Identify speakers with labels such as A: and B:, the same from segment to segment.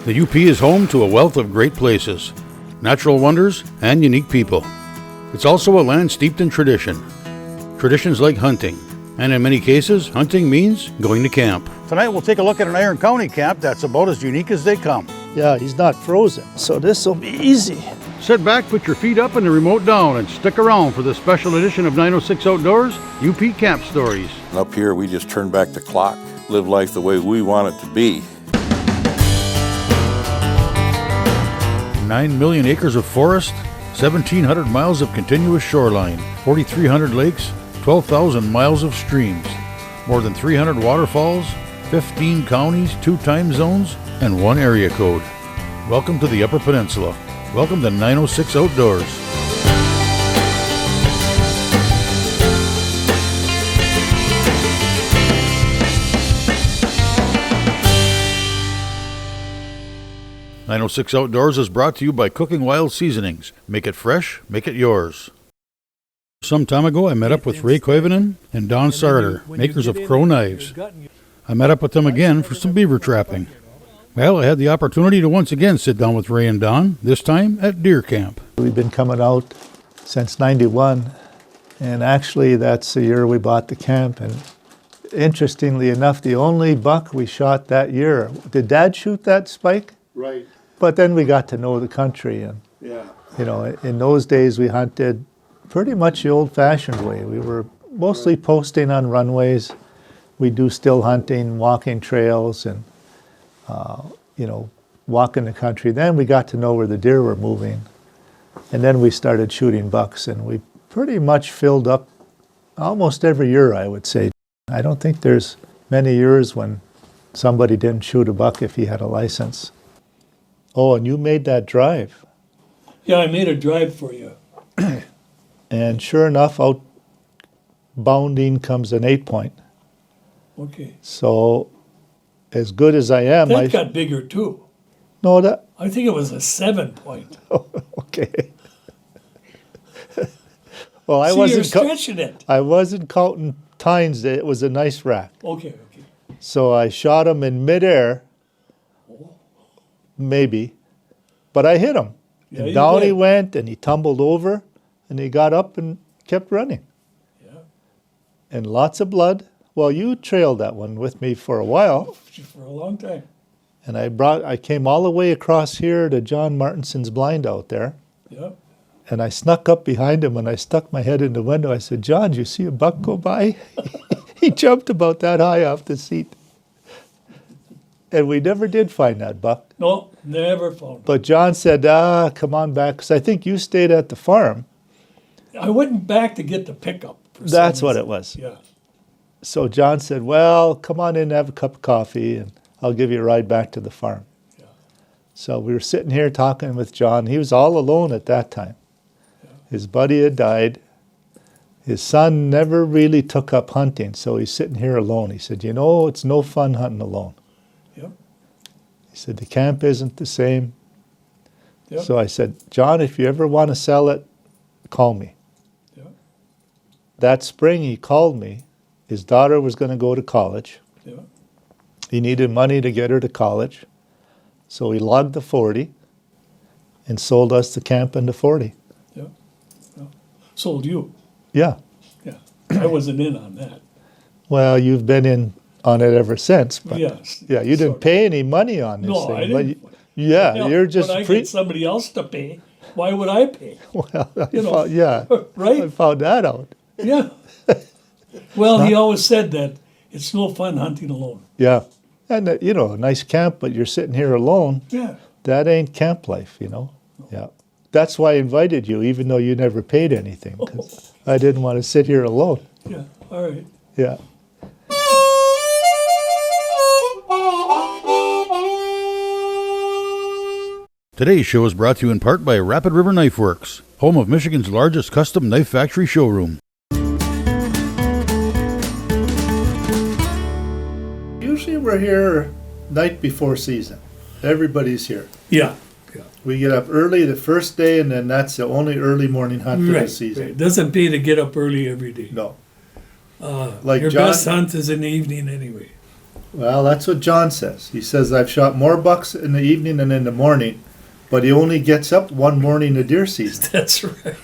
A: The UP is home to a wealth of great places, natural wonders, and unique people. It's also a land steeped in tradition. Traditions like hunting, and in many cases, hunting means going to camp. Tonight we'll take a look at an Iron County camp that's about as unique as they come.
B: Yeah, he's not frozen, so this will be easy.
A: Sit back, put your feet up and the remote down, and stick around for this special edition of 906 Outdoors UP Camp Stories.
C: Up here, we just turn back the clock, live life the way we want it to be.
A: 9 million acres of forest, 1,700 miles of continuous shoreline, 4,300 lakes, 12,000 miles of streams, more than 300 waterfalls, 15 counties, 2 time zones, and 1 area code. Welcome to the Upper Peninsula. Welcome to 906 Outdoors. .906 Outdoors is brought to you by Cooking Wild Seasonings. Make it fresh, make it yours. Some time ago, I met up with Ray Koivunen and Don Sarter, makers of Crow Knives. I met up with them again for some beaver trapping. Well, I had the opportunity to once again sit down with Ray and Don, this time at deer camp.
B: We've been coming out since '91, and actually that's the year we bought the camp. And interestingly enough, the only buck we shot that year, did Dad shoot that spike?
D: Right.
B: But then we got to know the country, and
D: Yeah.
B: you know, in those days we hunted pretty much the old-fashioned way. We were mostly posting on runways. We do still hunting, walking trails, and you know, walking the country. Then we got to know where the deer were moving, and then we started shooting bucks, and we pretty much filled up almost every year, I would say. I don't think there's many years when somebody didn't shoot a buck if he had a license. Oh, and you made that drive.
D: Yeah, I made a drive for you.
B: And sure enough, out bounding comes an 8-point.
D: Okay.
B: So, as good as I am,
D: That got bigger too.
B: no, that
D: I think it was a 7-point.
B: okay. Well, I
D: See,
B: wasn't.
D: you're stretching it.
B: I wasn't counting tines. It was a nice rack.
D: Okay.
B: So I shot him in midair, maybe, but I hit him.
D: Yeah,
B: And
D: you
B: down he
D: did.
B: went, and he tumbled over, and he got up and kept running.
D: Yeah.
B: And lots of blood. Well, you trailed that one with me for a while,
D: For a long time.
B: and I came all the way across here to John Martinson's blind out there,
D: Yeah.
B: and I snuck up behind him, and I stuck my head in the window. I said, "John, did you see a buck go by?" He jumped about that high off the seat. And we never did find that buck.
D: No, never found it.
B: But John said, come on back, because I think you stayed at the farm.
D: I went back to get the pickup. for some
B: That's what
D: reason.
B: it was.
D: Yeah.
B: So John said, well, come on in and have a cup of coffee, and I'll give you a ride back to the farm.
D: Yeah.
B: So we were sitting here talking with John. He was all alone at that time.
D: Yeah.
B: His buddy had died. His son never really took up hunting, so he's sitting here alone. He said, you know, it's no fun hunting alone.
D: Yep.
B: He said, the camp isn't the same.
D: Yep.
B: So I said, John, if you ever want to sell it, call me.
D: Yep.
B: That spring he called me. His daughter was going to go to college.
D: Yep.
B: He needed money to get her to college. So he logged the 40 and sold us the camp and the 40.
D: Yep. Yep. Sold you.
B: Yeah.
D: Yeah. I wasn't in on that.
B: Well, you've been in on it ever since. But
D: Yes.
B: yeah, you didn't
D: Sort of.
B: pay any money on this
D: No,
B: thing.
D: I
B: but
D: didn't.
B: yeah,
D: Hell,
B: you're just
D: when I
B: free.
D: get somebody else to pay, why would I pay?
B: Well,
D: You know,
B: found, yeah,
D: right?
B: I found that out.
D: Yeah. Well, he always said that it's no fun hunting alone.
B: Yeah. And, you know, a nice camp, but you're sitting here alone.
D: Yeah.
B: That ain't camp life, you know? Yeah. That's why I invited you, even though you never paid anything, 'cause I didn't want to sit here alone.
D: Yeah. All right.
B: Yeah.
A: Today's show is brought to you in part by Rapid River Knife Works, home of Michigan's largest custom knife factory showroom.
B: Usually we're here night before season. Everybody's here.
D: Yeah.
B: We get up early the first day, and then that's the only early morning hunt of the
D: Right.
B: season.
D: Right. Doesn't pay to get up early every day.
B: No. Like
D: Your
B: John,
D: best hunt is in the evening anyway.
B: Well, that's what John says. He says, I've shot more bucks in the evening than in the morning, but he only gets up one morning of deer season.
D: That's right.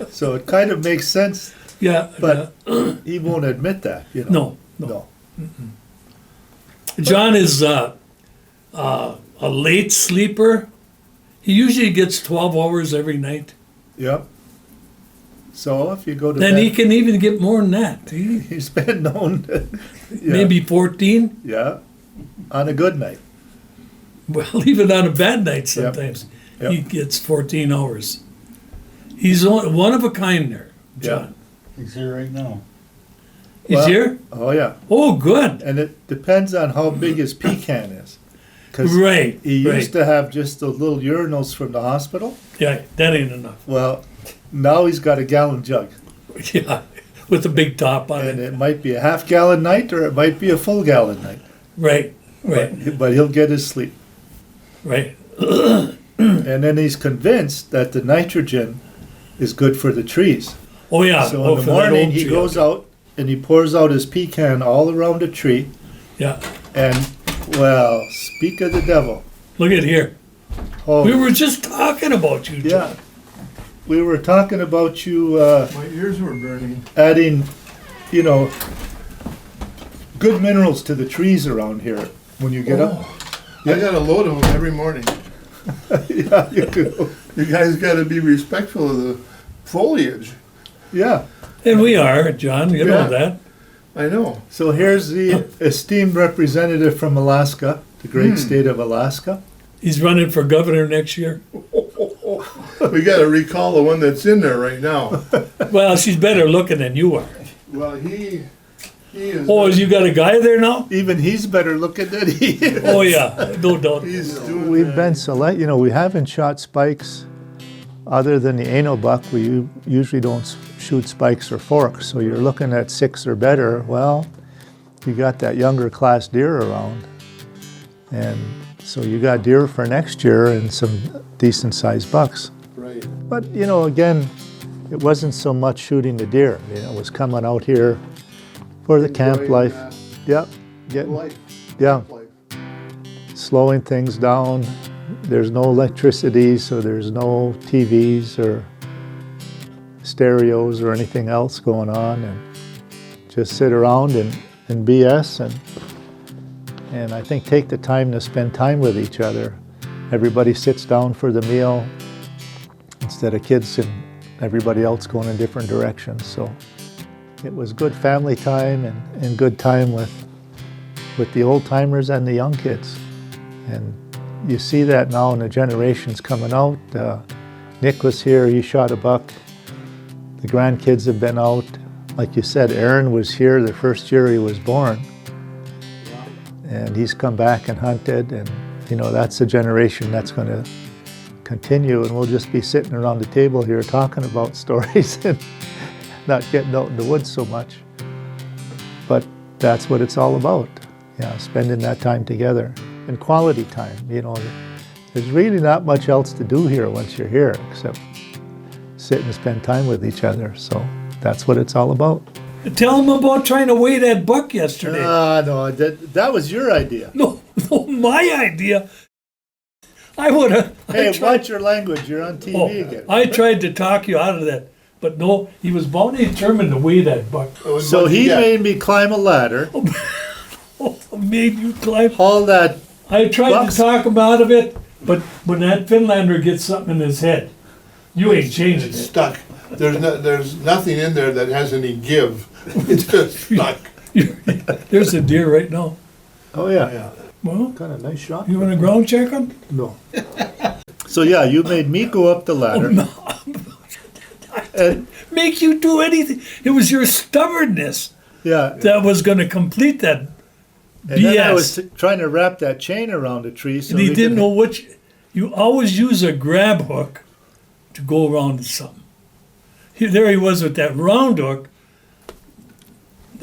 B: So it kind of makes sense,
D: Yeah.
B: but he won't admit that, you know.
D: No. John is a late sleeper. He usually gets 12 hours every night.
B: Yep. So if you go to
D: Then
B: bed,
D: he can even get more than that.
B: he's been known to, yeah,
D: Maybe 14.
B: yeah, on a good night.
D: Well, even on a bad night sometimes,
B: Yep.
D: he gets 14 hours. He's one of a kind there, John.
A: He's here right now.
D: He's
B: Well,
D: here?
B: Oh, yeah.
D: Oh, good.
B: And it depends on how big his pecan is. Because
D: Right,
B: he
D: right.
B: used to have just those little urinals from the hospital.
D: Yeah, that ain't enough.
B: Well, now he's got a gallon jug.
D: Yeah, with a big top on
B: And
D: it.
B: it might be a half gallon night or it might be a full gallon night.
D: Right, right,
B: But he'll get his sleep.
D: right.
B: And then he's convinced that the nitrogen is good for the trees.
D: Oh, yeah.
B: So
D: Oh,
B: in the
D: for that
B: morning,
D: old
B: he
D: tree.
B: goes out and he pours out his pecan all around the tree.
D: Yeah,
B: And, well, speak of the devil.
D: look at here.
B: Oh,
D: We were just talking about you,
B: yeah.
D: John.
B: We were talking about you
E: My ears were burning.
B: adding, you know, good minerals to the trees around here when you get up.
E: I got a load of them every morning.
B: Yeah, you do.
E: You guys got to be respectful of the foliage.
B: Yeah.
D: And we are, John, you know
B: Yeah.
D: that.
E: I know.
B: So here's the esteemed representative from Alaska, the great state of Alaska.
D: He's running for governor next year.
E: We got to recall the one that's in there right now.
D: Well, she's better looking than you are.
E: Well, he is.
D: Oh, you got a guy there now?
B: Even he's better looking than he is.
D: Oh, yeah, no doubt.
E: He's doing.
B: We've been select, you know, we haven't shot spikes other than the anal buck. We usually don't shoot spikes or forks. So you're looking at 6 or better. Well, you got that younger class deer around. And so you got deer for next year and some decent sized bucks.
E: Right.
B: But, you know, again, it wasn't so much shooting the deer. You know, it was coming out here for the camp
E: Enjoying,
B: life.
E: uh,
B: Yep. Getting,
E: Life.
B: yeah,
E: Life.
B: slowing things down. There's no electricity, so there's no TVs or stereos or anything else going on, and just sit around and BS and I think take the time to spend time with each other. Everybody sits down for the meal instead of kids and everybody else going in different directions. So it was good family time and good time with the old timers and the young kids. And you see that now in the generations coming out. Nick was here, he shot a buck. The grandkids have been out. Like you said, Aaron was here the first year he was born. And he's come back and hunted, and you know, that's a generation that's going to continue, and we'll just be sitting around the table here talking about stories and not getting out in the woods so much. But that's what it's all about, yeah, spending that time together and quality time. You know, there's really not much else to do here once you're here except sit and spend time with each other. So that's what it's all about.
D: Tell him about trying to weigh that buck yesterday.
B: No, that was your idea.
D: No, my idea. I would have.
B: Hey, watch your language. You're on TV again.
D: I tried to talk you out of that, but no, he was bound and determined to weigh that buck.
B: So he made me climb a ladder,
D: Oh, made you climb.
B: haul that.
D: I tried
B: Bucks.
D: to talk him out of it, but when that Finlander gets something in his head, you ain't changing
E: It's
D: it.
E: stuck. There's nothing in there that has any give. It's just stuck.
D: There's a deer right now.
B: Oh yeah,
E: Yeah.
D: Well,
B: kind of nice shot.
D: you want to ground check him?
B: No. So yeah, you made me go up the ladder. And
D: Make you do anything. It was your stubbornness
B: yeah,
D: that was going to complete that
B: and then I was
D: BS.
B: trying to wrap that chain around the tree. So
D: And he
B: we
D: didn't
B: could-
D: know which. You always use a grab hook to go around something. There he was with that round hook.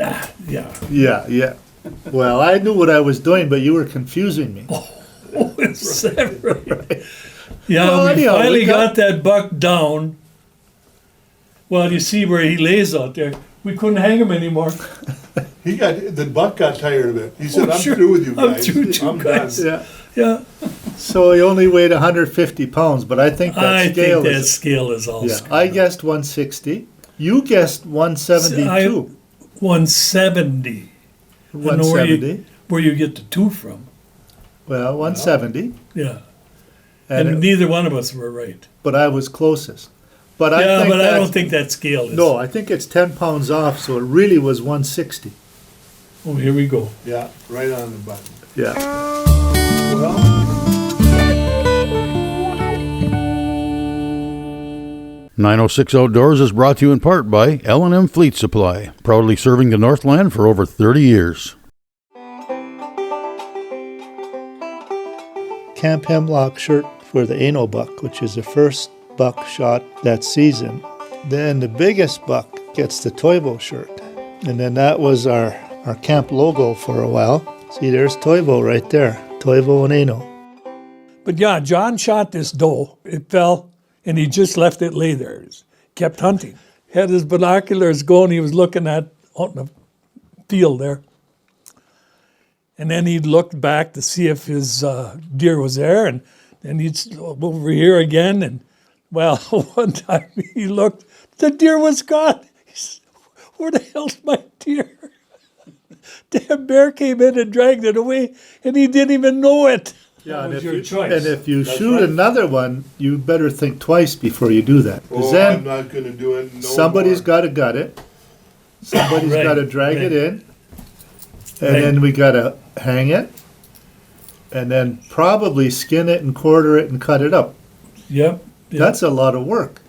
D: Ah, yeah.
B: Yeah. Well, I knew what I was doing, but you were confusing me.
D: Oh, is that right? Yeah,
B: Well,
D: we
B: anyhow,
D: finally
B: we
D: got that buck down. Well, you see where he lays out there. We couldn't hang him anymore.
E: The buck got tired of it. He said,
D: Oh,
E: I'm
D: sure.
E: through with you
D: I'm
E: guys.
D: through with you
E: I'm
D: guys."
E: done.
B: Yeah.
D: Yeah,
B: So he only weighed 150 pounds, but I think that
D: I
B: scale
D: think that
B: is.
D: scale is all
B: Yeah,
D: screwed
B: I
D: up.
B: guessed 160. You guessed 172.
D: 170. I don't know
B: 170.
D: where you get the 2 from.
B: Well, 170.
D: Yeah,
B: And
D: and neither one of us were right.
B: but I was closest. But I
D: Yeah,
B: think
D: but I
B: that's-
D: don't think that scale is.
B: No, I think it's 10 pounds off, so it really was 160.
D: Oh, here we go.
E: Yeah, right on the button.
B: Yeah.
E: Well,
A: 906 Outdoors is brought to you in part by L&M Fleet Supply, proudly serving the Northland for over 30 years.
B: Camp Hemlock shirt for the Ano buck, which is the first buck shot that season. Then the biggest buck gets the Toivo shirt. And then that was our camp logo for a while. See, there's Toivo right there. Toivo and Ano.
D: But yeah, John shot this doe. It fell, and he just left it lay there. He kept hunting. Had his binoculars going. He was looking out in the field there. And then he looked back to see if his deer was there, and then he'd over here again. And well, one time he looked, the deer was gone. He said, "Where the hell's my deer?" Damn bear came in and dragged it away, and he didn't even know it.
B: Yeah,
D: That was your choice.
B: And if you
E: That's
B: shoot
E: right.
B: another one, you better think twice before you do that. Because
E: oh, I'm
B: then
E: not gonna do it no
B: somebody's
E: more.
B: got to gut it. Somebody's
D: Right,
B: got to drag
D: right.
B: it in. And
D: Right.
B: then we got to hang it. And then probably skin it and quarter it and cut it up.
D: Yep. Yep.
B: That's a lot of work.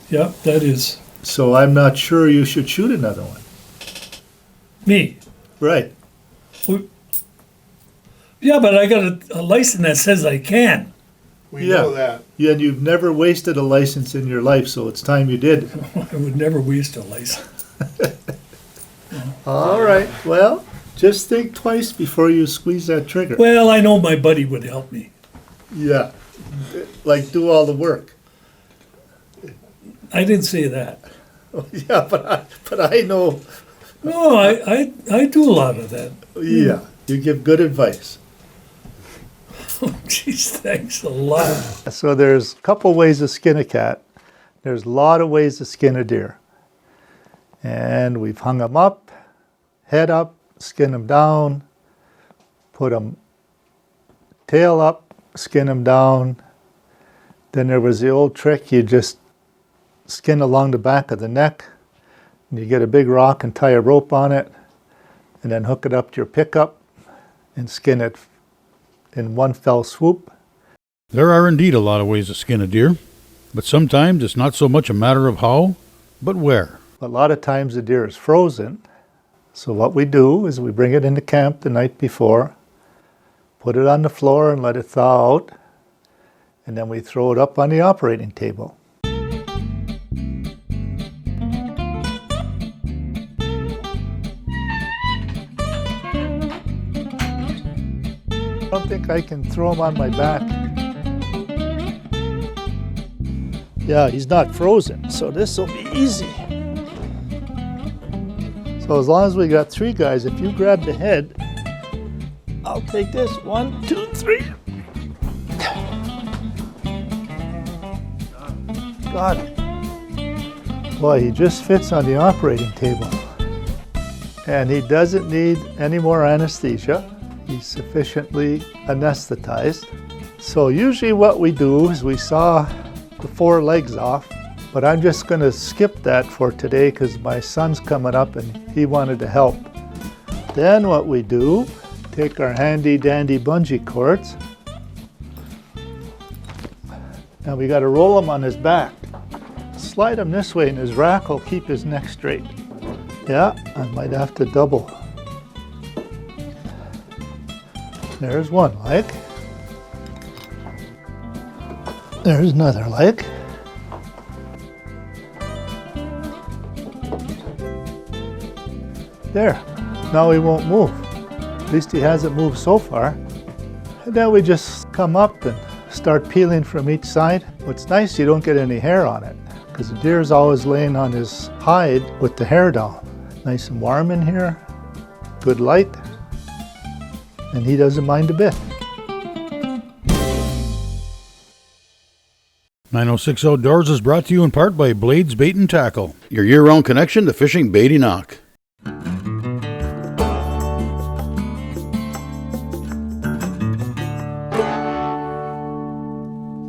D: Yep, that is
B: So I'm not sure you should shoot another one.
D: me.
B: Right.
D: Yeah, but I got a license that says I can.
E: We
B: Yeah.
E: know that.
B: Yeah, and you've never wasted a license in your life, so it's time you did.
D: I would never waste a license.
B: All right. Well, just think twice before you squeeze that trigger.
D: Well, I know my buddy would help me.
B: Yeah. Like do all the work.
D: I didn't say that.
B: Yeah, but I know.
D: No, I do a lot of that.
B: Yeah, you give good advice.
D: Oh, geez, thanks a lot.
B: So there's a couple ways to skin a cat. There's a lot of ways to skin a deer. And we've hung them up, head up, skin them down, put them tail up, skin them down. Then there was the old trick, you just skin along the back of the neck, and you get a big rock and tie a rope on it, and then hook it up to your pickup and skin it in one fell swoop.
A: There are indeed a lot of ways to skin a deer, but sometimes it's not so much a matter of how, but where.
B: A lot of times the deer is frozen, so what we do is we bring it into camp the night before, put it on the floor and let it thaw out, and then we throw it up on the operating table. I don't think I can throw him on my back. Yeah, he's not frozen, so this will be easy. So as long as we got 3 guys, if you grab the head, I'll take this. 1, 2, 3. Got it. Boy, he just fits on the operating table. And he doesn't need any more anesthesia. He's sufficiently anesthetized. So usually what we do is we saw the 4 legs off, but I'm just going to skip that for today because my son's coming up and he wanted to help. Then what we do, take our handy dandy bungee cords, and we got to roll him on his back. Slide him this way and his rack will keep his neck straight. Yeah, I might have to double. There's one leg. There's another leg. There. Now he won't move. At least he hasn't moved so far. And then we just come up and start peeling from each side. What's nice, you don't get any hair on it because the deer's always laying on his hide with the hair down. Nice and warm in here. good light, and he doesn't mind a bit.
A: 906 Outdoors is brought to you in part by Blades Bait and Tackle, your year-round connection to fishing bait Enoch.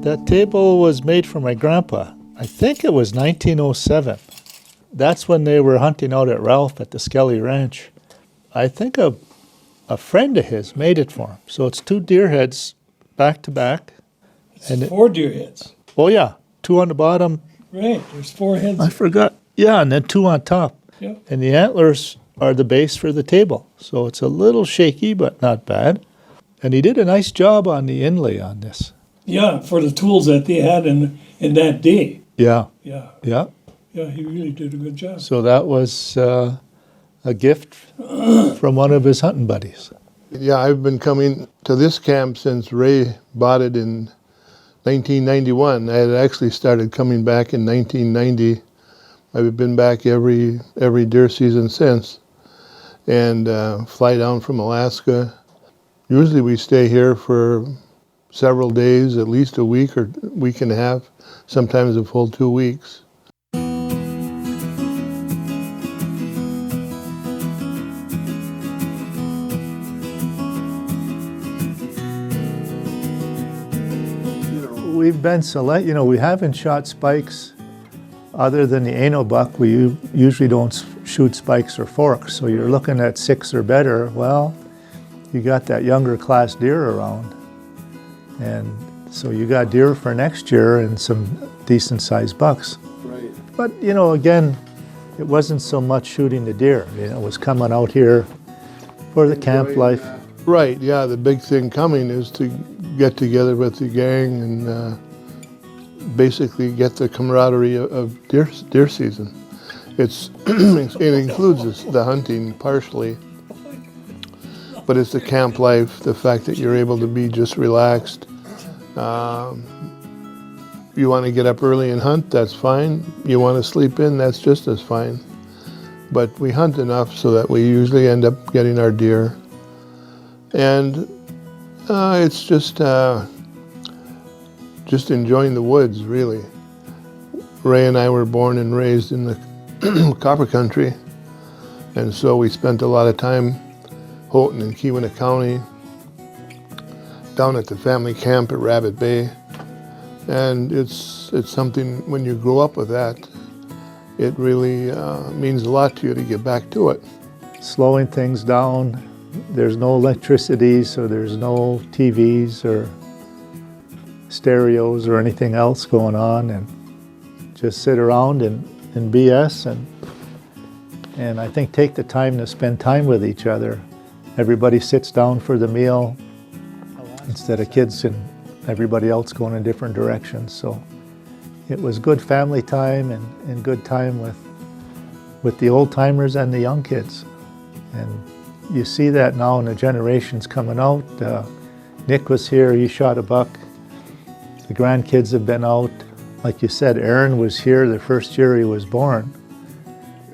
B: That table was made for my grandpa. I think it was 1907. That's when they were hunting out at Ralph at the Skelly Ranch. I think a friend of his made it for him. So it's 2 deer heads back to back.
D: It's 4 deer heads.
B: Oh yeah, 2 on the bottom.
D: Right, there's 4 heads.
B: I forgot. Yeah, and then 2 on top.
D: Yep.
B: And the antlers are the base for the table. So it's a little shaky, but not bad. And he did a nice job on the inlay on this.
D: Yeah, for the tools that they had in that day.
B: Yeah,
D: Yeah,
B: yeah.
D: yeah, he really did a good job.
B: So that was a gift from one of his hunting buddies.
E: Yeah, I've been coming to this camp since Ray bought it in 1991. I had actually started coming back in 1990. I've been back every deer season since, and fly down from Alaska. Usually we stay here for several days, at least a week or week and a half, sometimes a full 2 weeks.
B: We've been we haven't shot spikes other than the anal buck. We usually don't shoot spikes or forks, so you're looking at 6 or better. Well, you got that younger class deer around, and so you got deer for next year and some decent sized bucks.
E: Right.
B: But again, it wasn't so much shooting the deer. It was coming out here for the camp life.
E: Right, yeah, the big thing coming is to get together with the gang and basically get the camaraderie of deer season. It includes the hunting partially, but it's the camp life, the fact that you're able to be just relaxed. You want to get up early and hunt, that's fine. You want to sleep in, that's just as fine. But we hunt enough so that we usually end up getting our deer. And it's just enjoying the woods, really. Ray and I were born and raised in the copper country, and so we spent a lot of time Houghton and Koivunen County, down at the family camp at Rabbit Bay. And it's something, when you grow up with that, it really means a lot to you to get back to it.
B: Slowing things down. There's no electricity, so there's no TVs or stereos or anything else going on, and just sit around and BS and I think take the time to spend time with each other. Everybody sits down for the meal instead of kids and everybody else going in different directions. So it was good family time and good time with the old timers and the young kids. And you see that now in the generations coming out. Nick was here, he shot a buck. The grandkids have been out. Like you said, Aaron was here the first year he was born.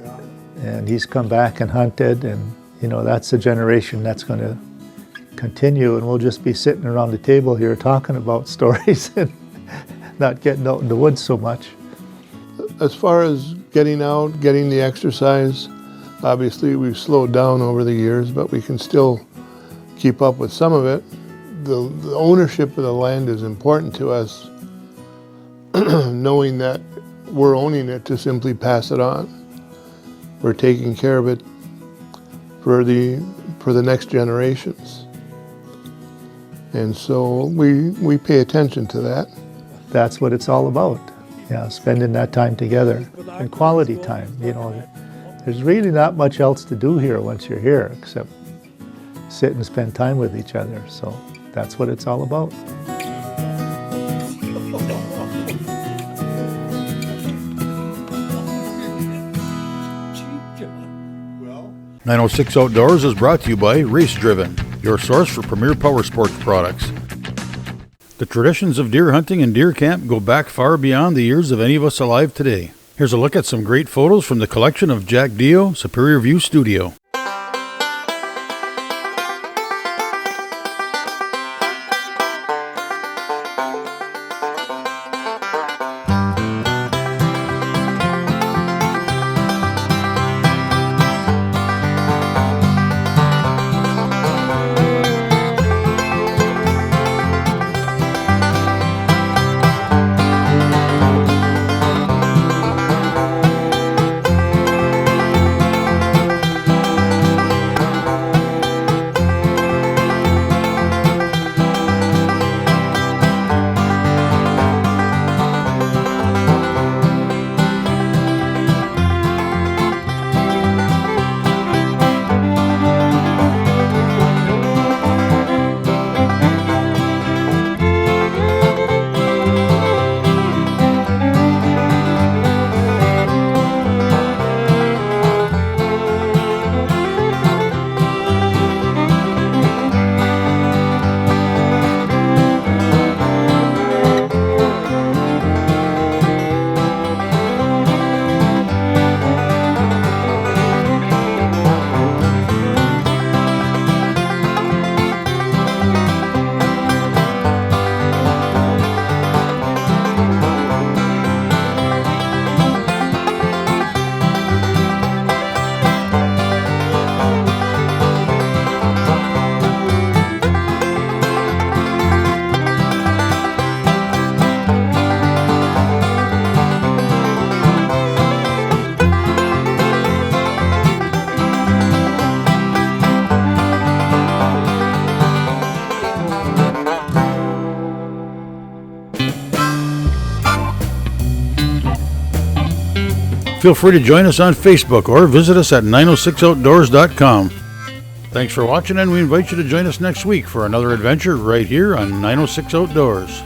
E: Yeah.
B: And he's come back and hunted, and that's a generation that's going to continue, and we'll just be sitting around the table here talking about stories and not getting out in the woods so much.
E: As far as getting out, getting the exercise, obviously we've slowed down over the years, but we can still keep up with some of it. The ownership of the land is important to us, knowing that we're owning it to simply pass it on. We're taking care of it for the next generations. And so we pay attention to that.
B: That's what it's all about. Spending that time together and quality time. There's really not much else to do here once you're here except sit and spend time with each other. So that's what it's all about.
E: Well,
A: 906 Outdoors is brought to you by Race Driven, your source for premier power sports products. The traditions of deer hunting and deer camp go back far beyond the years of any of us alive today. Here's a look at some great photos from the collection of Jack Dio, Superior View Studio. feel free to join us on Facebook or visit us at 906outdoors.com. Thanks for watching, and we invite you to join us next week for another adventure right here on 906 Outdoors.